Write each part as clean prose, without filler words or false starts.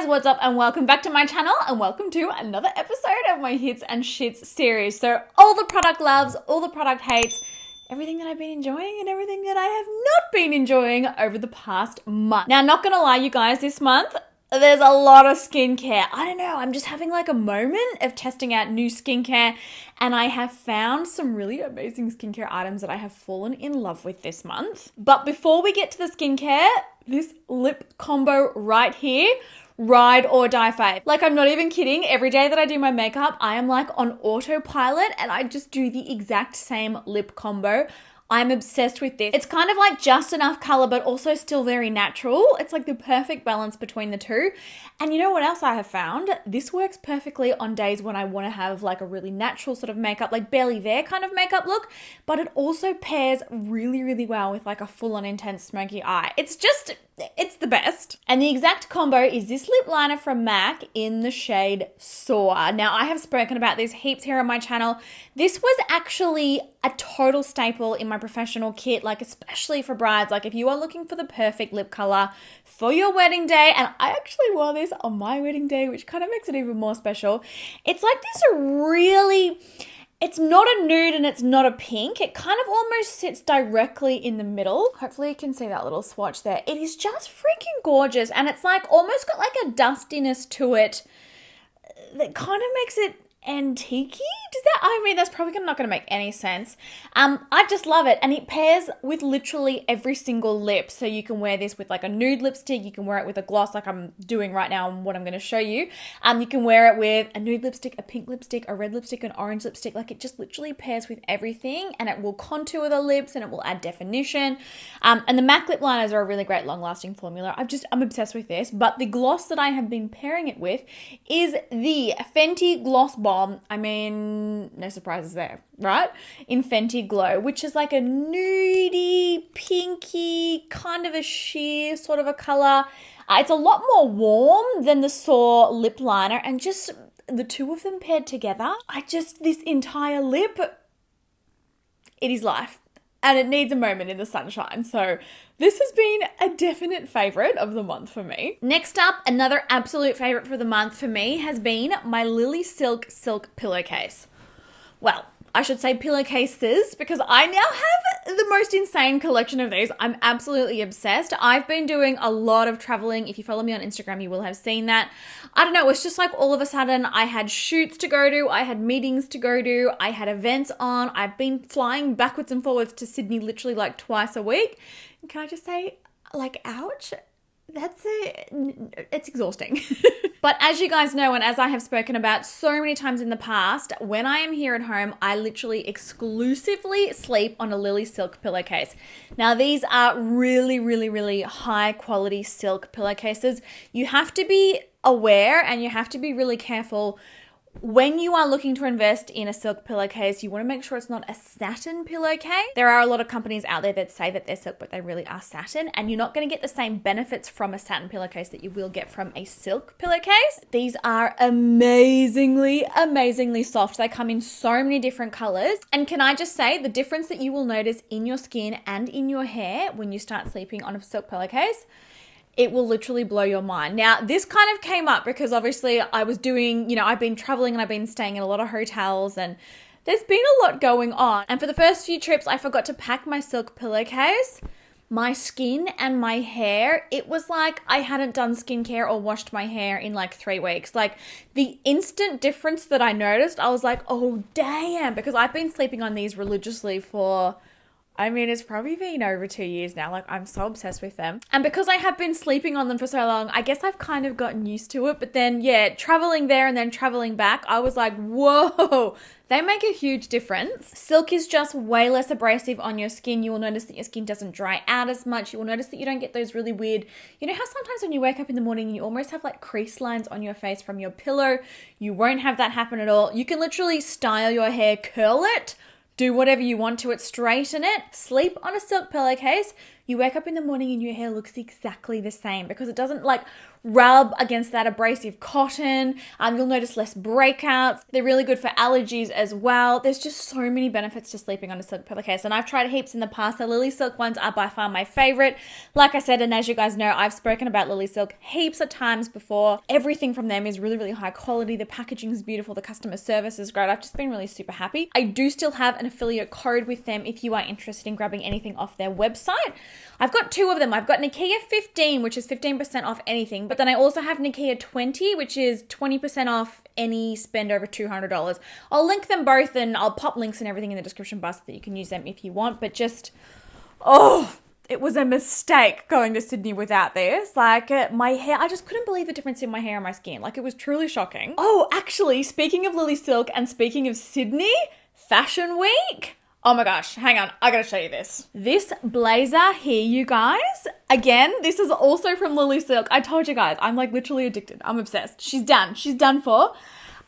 guys, what's up and welcome back to my channel and welcome to another episode of my Hits and Shits series. So all the product loves, all the product hates, everything that I've been enjoying and everything that I have not been enjoying over the past month. Now, not gonna lie you guys, this month there's a lot of skincare. I don't know, I'm just having like a moment of testing out new skincare and I have found some really amazing skincare items that I have fallen in love with this month. But before we get to the skincare, this lip combo right here, ride or die fave. Like, I'm not even kidding. Every day that I do my makeup, I am like on autopilot and I just do the exact same lip combo. I'm obsessed with this. It's kind of like just enough color, but also still very natural. It's like the perfect balance between the two. And you know what else I have found? This works perfectly on days when I want to have like a really natural sort of makeup, like barely there kind of makeup look, but it also pairs really, really well with like a full-on intense smoky eye. It's the best. And the exact combo is this lip liner from MAC in the shade Soar. Now, I have spoken about this heaps here on my channel. This was actually a total staple in my professional kit, like especially for brides. Like if you are looking for the perfect lip color for your wedding day, and I actually wore this on my wedding day, which kind of makes it even more special. It's like this really... It's not a nude and it's not a pink. It kind of almost sits directly in the middle. Hopefully you can see that little swatch there. It is just freaking gorgeous. And it's like almost got like a dustiness to it that kind of makes it antique-y. That's probably not going to make any sense. I just love it. And it pairs with literally every single lip. So you can wear this with like a nude lipstick. You can wear it with a gloss like I'm doing right now and what I'm going to show you. You can wear it with a nude lipstick, a pink lipstick, a red lipstick, an orange lipstick. Like it just literally pairs with everything and it will contour the lips and it will add definition. And the MAC lip liners are a really great long-lasting formula. I'm obsessed with this. But the gloss that I have been pairing it with is the Fenty Gloss Bomb. I mean, no surprises there, right? In Fenty Glow, which is like a nudie, pinky, kind of a sheer sort of a color. It's a lot more warm than the Soar lip liner, and just the two of them paired together, this entire lip, it is life. And it needs a moment in the sunshine. So this has been a definite favorite of the month for me. Next up, another absolute favorite for the month for me has been my Lily Silk pillowcase. Well, I should say pillowcases because I now have the most insane collection of these. I'm absolutely obsessed. I've been doing a lot of traveling. If you follow me on Instagram, you will have seen that. I don't know, it's just like all of a sudden I had shoots to go to, I had meetings to go to, I had events on. I've been flying backwards and forwards to Sydney literally like twice a week. And can I just say, like, ouch? It's exhausting. But as you guys know, and as I have spoken about so many times in the past, when I am here at home, I literally exclusively sleep on a Lily Silk pillowcase. Now, these are really, really, really high quality silk pillowcases. You have to be aware and you have to be really careful when you are looking to invest in a silk pillowcase. You want to make sure it's not a satin pillowcase. There are a lot of companies out there that say that they're silk, but they really are satin, and you're not going to get the same benefits from a satin pillowcase that you will get from a silk pillowcase. These are amazingly, amazingly soft. They come in so many different colors. And can I just say, the difference that you will notice in your skin and in your hair when you start sleeping on a silk pillowcase, it will literally blow your mind. Now, this kind of came up because obviously I was doing, I've been traveling and I've been staying in a lot of hotels and there's been a lot going on. And for the first few trips, I forgot to pack my silk pillowcase. My skin and my hair, it was like I hadn't done skincare or washed my hair in like 3 weeks. Like the instant difference that I noticed, I was like, oh damn, because I've been sleeping on these religiously for... it's probably been over 2 years now. Like, I'm so obsessed with them. And because I have been sleeping on them for so long, I guess I've kind of gotten used to it. But then, yeah, traveling there and then traveling back, I was like, whoa, they make a huge difference. Silk is just way less abrasive on your skin. You will notice that your skin doesn't dry out as much. You will notice that you don't get those really weird, you know how sometimes when you wake up in the morning and you almost have like crease lines on your face from your pillow? You won't have that happen at all. You can literally style your hair, curl it, do whatever you want to it, straighten it, sleep on a silk pillowcase. you wake up in the morning and your hair looks exactly the same because it doesn't like rub against that abrasive cotton. You'll notice less breakouts. They're really good for allergies as well. There's just so many benefits to sleeping on a silk pillowcase, and I've tried heaps in the past. The Lily Silk ones are by far my favorite. Like I said, and as you guys know, I've spoken about Lily Silk heaps of times before. Everything from them is really, really high quality. The packaging is beautiful. The customer service is great. I've just been really super happy. I do still have an affiliate code with them if you are interested in grabbing anything off their website. I've got two of them. I've got Nikkia 15, which is 15% off anything, but then I also have Nikkia 20, which is 20% off any spend over $200. I'll link them both and I'll pop links and everything in the description box so that you can use them if you want, but just, it was a mistake going to Sydney without this. Like my hair, I just couldn't believe the difference in my hair and my skin. Like it was truly shocking. Oh, actually, speaking of Lily Silk and speaking of Sydney, Fashion Week. Oh my gosh, hang on, I gotta show you this. This blazer here, you guys. Again, this is also from Lily Silk. I told you guys, I'm like literally addicted. I'm obsessed. She's done for.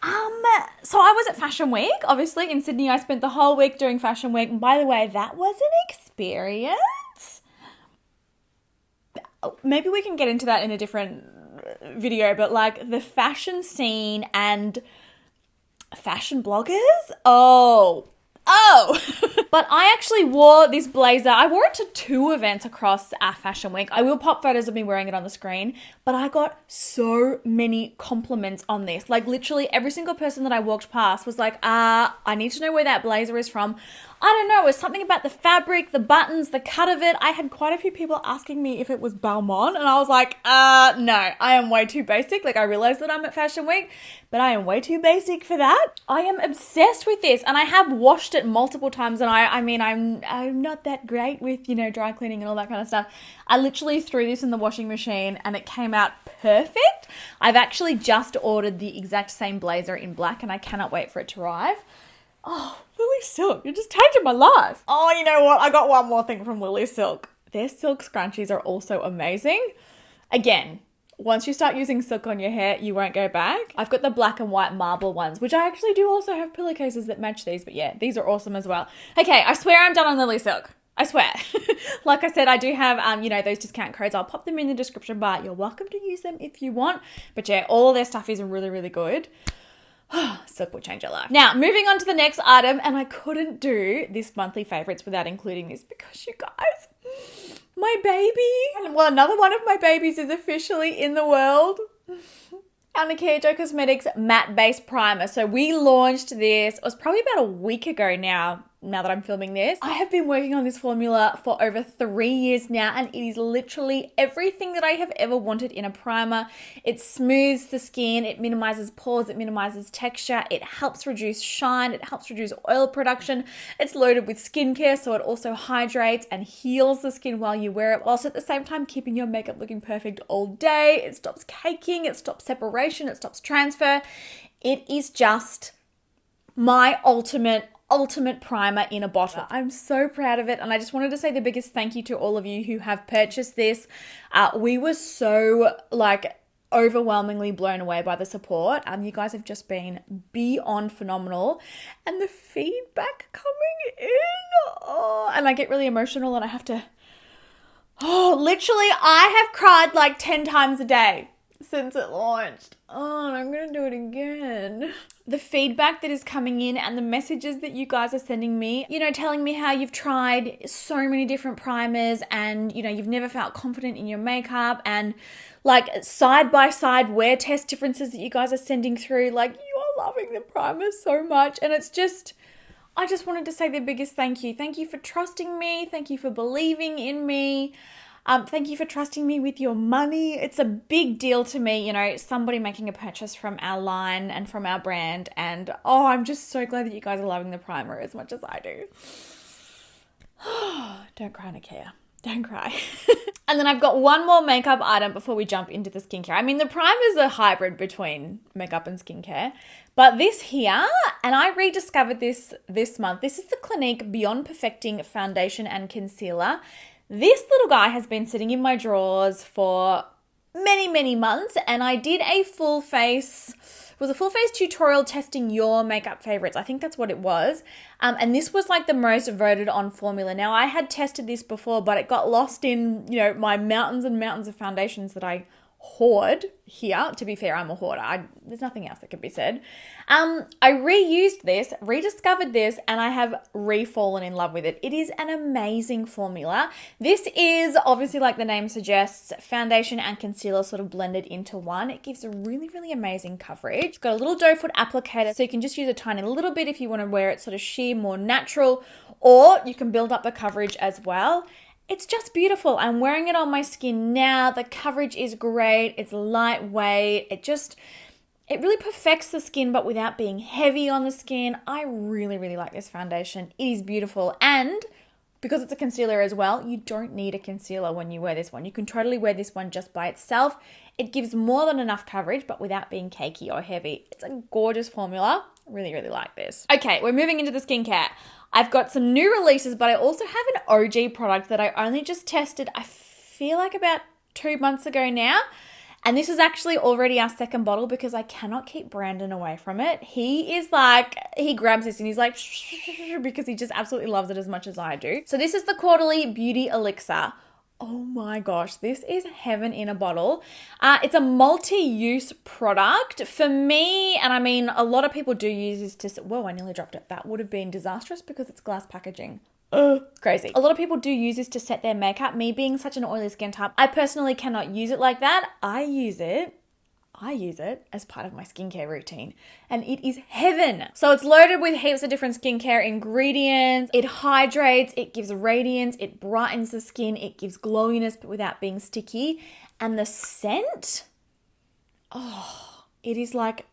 So I was at Fashion Week, obviously in Sydney. I spent the whole week doing Fashion Week. And by the way, that was an experience. Maybe we can get into that in a different video, but like the fashion scene and fashion bloggers, but I actually wore this blazer. I wore it to 2 events across Fashion Week. I will pop photos of me wearing it on the screen, but I got so many compliments on this. Like literally every single person that I walked past was like, I need to know where that blazer is from. I don't know, it was something about the fabric, the buttons, the cut of it. I had quite a few people asking me if it was Balmain, and I was like, no, I am way too basic. Like I realized that I'm at Fashion Week, but I am way too basic for that. I am obsessed with this, and I have washed it multiple times, and I mean, I'm not that great with, dry cleaning and all that kind of stuff. I literally threw this in the washing machine and it came out perfect. I've actually just ordered the exact same blazer in black, and I cannot wait for it to arrive. Oh, Lily Silk, you're just changing my life. Oh, you know what? I got one more thing from Lily Silk. Their silk scrunchies are also amazing. Again, once you start using silk on your hair, you won't go back. I've got the black and white marble ones, which I actually do also have pillowcases that match these, but yeah, these are awesome as well. Okay, I swear I'm done on Lily Silk. I swear. Like I said, I do have, those discount codes. I'll pop them in the description bar. You're welcome to use them if you want. But yeah, all their stuff is really, really good. Silk will change your life. Now, moving on to the next item, and I couldn't do this monthly favorites without including this because you guys, my baby, well, another one of my babies is officially in the world. Our Nikkia Cosmetics Matte Base Primer. So we launched this, it was probably about a week ago now that I'm filming this. I have been working on this formula for over 3 years now, and it is literally everything that I have ever wanted in a primer. It smooths the skin, it minimizes pores, it minimizes texture, it helps reduce shine, it helps reduce oil production. It's loaded with skincare, so it also hydrates and heals the skin while you wear it, whilst at the same time keeping your makeup looking perfect all day. It stops caking, it stops separation, it stops transfer. It is just my ultimate primer in a bottle. I'm so proud of it, and I just wanted to say the biggest thank you to all of you who have purchased this. We were so overwhelmingly blown away by the support. You guys have just been beyond phenomenal, and the feedback coming in, and I get really emotional, and I have to, literally I have cried like 10 times a day since it launched. And I'm gonna do it again. The feedback that is coming in and the messages that you guys are sending me, telling me how you've tried so many different primers and, you've never felt confident in your makeup, and like side by side wear test differences that you guys are sending through. Like, you are loving the primer so much, and it's just, I just wanted to say the biggest thank you. Thank you for trusting me. Thank you for believing in me. Thank you for trusting me with your money. It's a big deal to me, somebody making a purchase from our line and from our brand. And I'm just so glad that you guys are loving the primer as much as I do. Don't cry, Nikkia. Don't cry. And then I've got one more makeup item before we jump into the skincare. I mean, the primer is a hybrid between makeup and skincare. But this here, and I rediscovered this month. This is the Clinique Beyond Perfecting Foundation and Concealer. This little guy has been sitting in my drawers for many, many months, and I did a full face was a full face tutorial testing your makeup favorites. I think that's what it was. And this was like the most voted on formula. Now I had tested this before, but it got lost in, you know, my mountains and mountains of foundations that I hoard here. To be fair, I'm a hoarder. There's nothing else that can be said. I reused this, rediscovered this, and I have re-fallen in love with it. It is an amazing formula. This is obviously, like the name suggests, foundation and concealer sort of blended into one. It gives a really, really amazing coverage. It's got a little doe foot applicator, so you can just use a tiny little bit if you want to wear it sort of sheer, more natural, or you can build up the coverage as well. It's just beautiful. I'm wearing it on my skin now. The coverage is great. It's lightweight. It really perfects the skin, but without being heavy on the skin. I really, really like this foundation. It is beautiful. And because it's a concealer as well, you don't need a concealer when you wear this one. You can totally wear this one just by itself. It gives more than enough coverage, but without being cakey or heavy. It's a gorgeous formula. Really, really like this. Okay, we're moving into the skincare. I've got some new releases, but I also have an OG product that I only just tested, I feel like about 2 months ago now. And this is actually already our second bottle because I cannot keep Brandon away from it. He is like, he grabs this and he's like, because he just absolutely loves it as much as I do. So this is the Quarterly Beauty Elixir. Oh my gosh, this is heaven in a bottle. It's a multi-use product. For me, and I mean, a lot of people do use this to, whoa, I nearly dropped it. That would have been disastrous because it's glass packaging. Crazy. A lot of people do use this to set their makeup. Me being such an oily skin type, I personally cannot use it like that. I use it as part of my skincare routine and it is heaven. So it's loaded with heaps of different skincare ingredients. It hydrates, it gives radiance, it brightens the skin, it gives glowiness but without being sticky. And the scent, it is like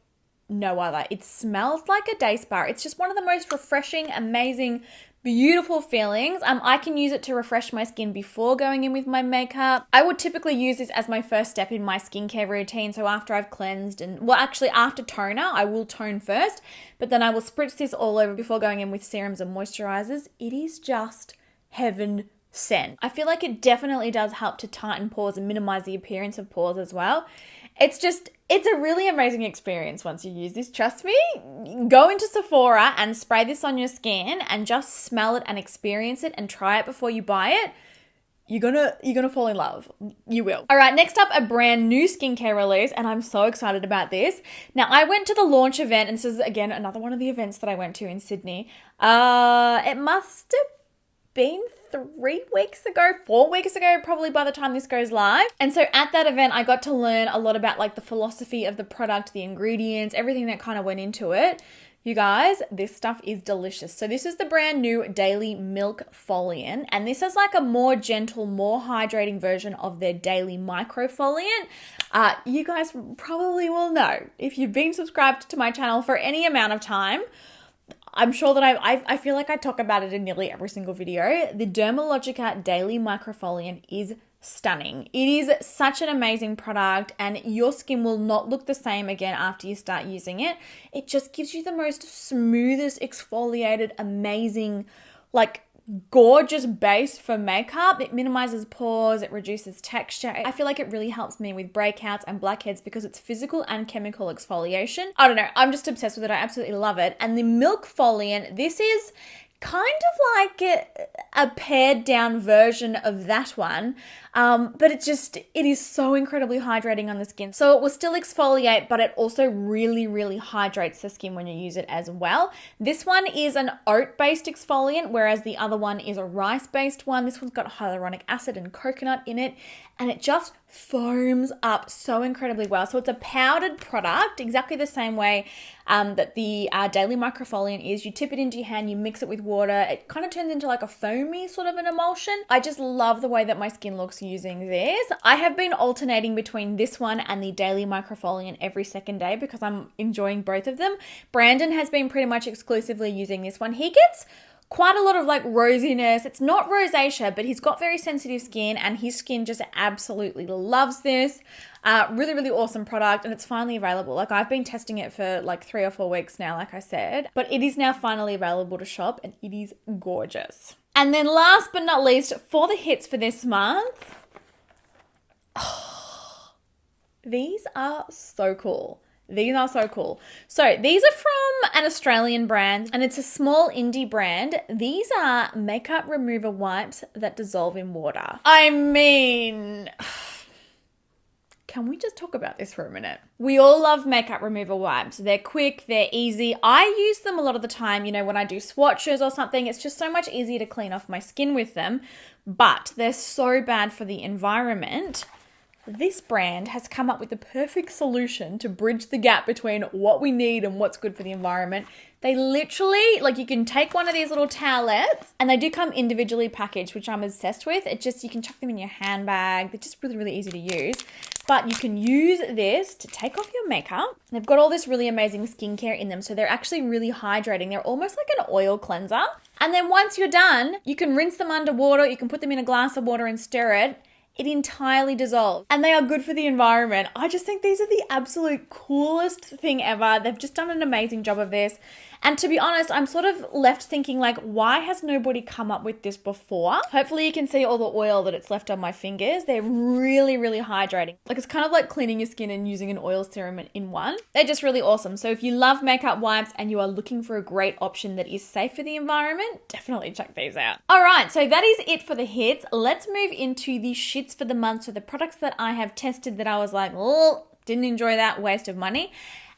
no other. It smells like a day spa. It's just one of the most refreshing, amazing, beautiful feelings. I can use it to refresh my skin before going in with my makeup. I would typically use this as my first step in my skincare routine. So after I've cleansed after toner, I will tone first, but then I will spritz this all over before going in with serums and moisturizers. It is just heaven sent. I feel like it definitely does help to tighten pores and minimize the appearance of pores as well. It's a really amazing experience once you use this. Trust me, go into Sephora and spray this on your skin and just smell it and experience it and try it before you buy it. You're gonna fall in love. You will. All right, next up, a brand new skincare release, and I'm so excited about this. Now, I went to the launch event, and this is, again, another one of the events that I went to in Sydney. It must have been 3 weeks ago, 4 weeks ago, probably by the time this goes live. And so at that event, I got to learn a lot about like the philosophy of the product, the ingredients, everything that kind of went into it. You guys, this stuff is delicious. So this is the brand new Daily Milk Foliant, and this is like a more gentle, more hydrating version of their Daily Microfoliant. You guys probably will know if you've been subscribed to my channel for any amount of time. I'm sure that I feel like I talk about it in nearly every single video. The Dermalogica Daily Microfoliant is stunning. It is such an amazing product and your skin will not look the same again after you start using it. It just gives you the most smoothest, exfoliated, amazing, like gorgeous base for makeup. It minimizes pores, it reduces texture. I feel like it really helps me with breakouts and blackheads because it's physical and chemical exfoliation. I don't know, I'm just obsessed with it. I absolutely love it. And the Milk Foliant, this is kind of like a pared down version of that one, but it is so incredibly hydrating on the skin. So it will still exfoliate, but it also really, really hydrates the skin when you use it as well. This one is an oat-based exfoliant, whereas the other one is a rice-based one. This one's got hyaluronic acid and coconut in it, and it just foams up so incredibly well. So it's a powdered product, exactly the same way that the Daily Microfoliant is. You tip it into your hand, you mix it with water, it kind of turns into like a foamy sort of an emulsion. I just love the way that my skin looks using this. I have been alternating between this one and the Daily Microfoliant every second day because I'm enjoying both of them. Brandon has been pretty much exclusively using this one. He gets quite a lot of like rosiness. It's not rosacea, but he's got very sensitive skin and his skin just absolutely loves this. Really, really awesome product, and it's finally available. Like, I've been testing it for like 3 or 4 weeks now, like I said, but it is now finally available to shop and it is gorgeous. And then last but not least, for the hits for this month, these are so cool. These are so cool. So these are from an Australian brand and it's a small indie brand. These are makeup remover wipes that dissolve in water. I mean, can we just talk about this for a minute? We all love makeup remover wipes. They're quick, they're easy. I use them a lot of the time, you know, when I do swatches or something. It's just so much easier to clean off my skin with them, but they're so bad for the environment. This brand has come up with the perfect solution to bridge the gap between what we need and what's good for the environment. They literally, like, you can take one of these little towelettes and they do come individually packaged, which I'm obsessed with. It just, you can chuck them in your handbag. They're just really, really easy to use. But you can use this to take off your makeup. They've got all this really amazing skincare in them. So they're actually really hydrating. They're almost like an oil cleanser. And then once you're done, you can rinse them underwater. You can put them in a glass of water and stir it. It entirely dissolves and they are good for the environment. I just think these are the absolute coolest thing ever. They've just done an amazing job of this. And to be honest, I'm sort of left thinking like, why has nobody come up with this before? Hopefully you can see all the oil that it's left on my fingers. They're really, really hydrating. Like it's kind of like cleaning your skin and using an oil serum in one. They're just really awesome. So if you love makeup wipes and you are looking for a great option that is safe for the environment, definitely check these out. All right, so that is it for the hits. Let's move into the shits for the month. So the products that I have tested that I was like, oh, didn't enjoy that, waste of money.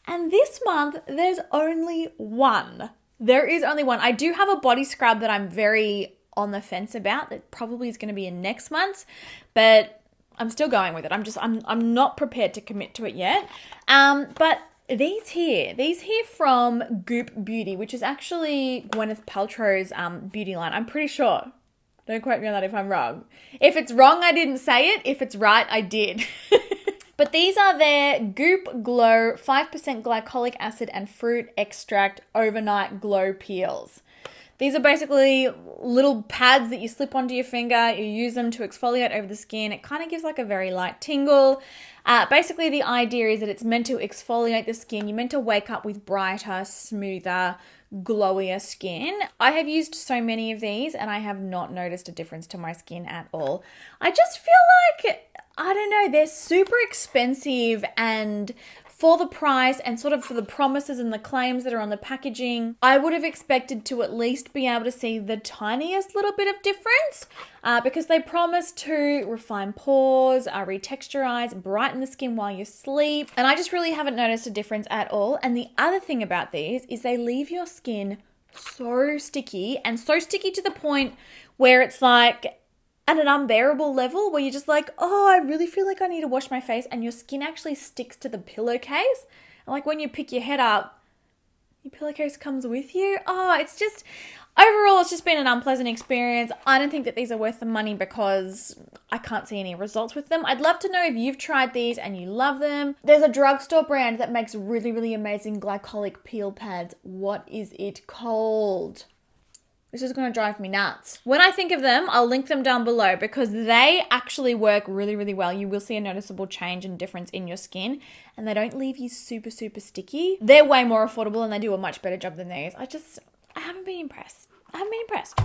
And this month, there's only one. There is only one. I do have a body scrub that I'm very on the fence about that probably is going to be in next month, but I'm still going with it. I'm not prepared to commit to it yet. But these here from Goop Beauty, which is actually Gwyneth Paltrow's beauty line. I'm pretty sure. Don't quote me on that if I'm wrong. If it's wrong, I didn't say it. If it's right, I did. But these are their Goop Glow 5% glycolic acid and fruit extract overnight glow peels. These are basically little pads that you slip onto your finger. You use them to exfoliate over the skin. It kind of gives like a very light tingle. Basically, the idea is that it's meant to exfoliate the skin. You're meant to wake up with brighter, smoother, glowier skin. I have used so many of these and I have not noticed a difference to my skin at all. I just feel like, I don't know, they're super expensive and for the price and sort of for the promises and the claims that are on the packaging, I would have expected to at least be able to see the tiniest little bit of difference because they promise to refine pores, retexturize, brighten the skin while you sleep. And I just really haven't noticed a difference at all. And the other thing about these is they leave your skin so sticky and so sticky to the point where it's like at an unbearable level where you're just like, oh, I really feel like I need to wash my face, and your skin actually sticks to the pillowcase. And like when you pick your head up, your pillowcase comes with you. Oh, it's just, overall, it's just been an unpleasant experience. I don't think that these are worth the money because I can't see any results with them. I'd love to know if you've tried these and you love them. There's a drugstore brand that makes really, really amazing glycolic peel pads. What is it called? This is going to drive me nuts. When I think of them, I'll link them down below because they actually work really, really well. You will see a noticeable change and difference in your skin and they don't leave you super, super sticky. They're way more affordable and they do a much better job than these. I haven't been impressed.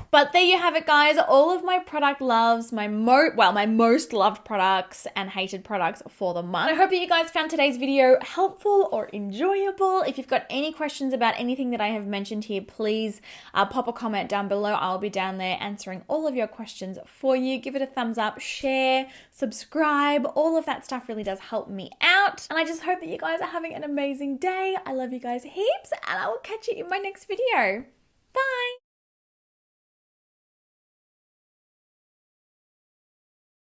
But there you have it, guys. All of my product loves, my most loved products and hated products for the month. I hope that you guys found today's video helpful or enjoyable. If you've got any questions about anything that I have mentioned here, please pop a comment down below. I'll be down there answering all of your questions for you. Give it a thumbs up, share, subscribe. All of that stuff really does help me out. And I just hope that you guys are having an amazing day. I love you guys heaps and I will catch you in my next video.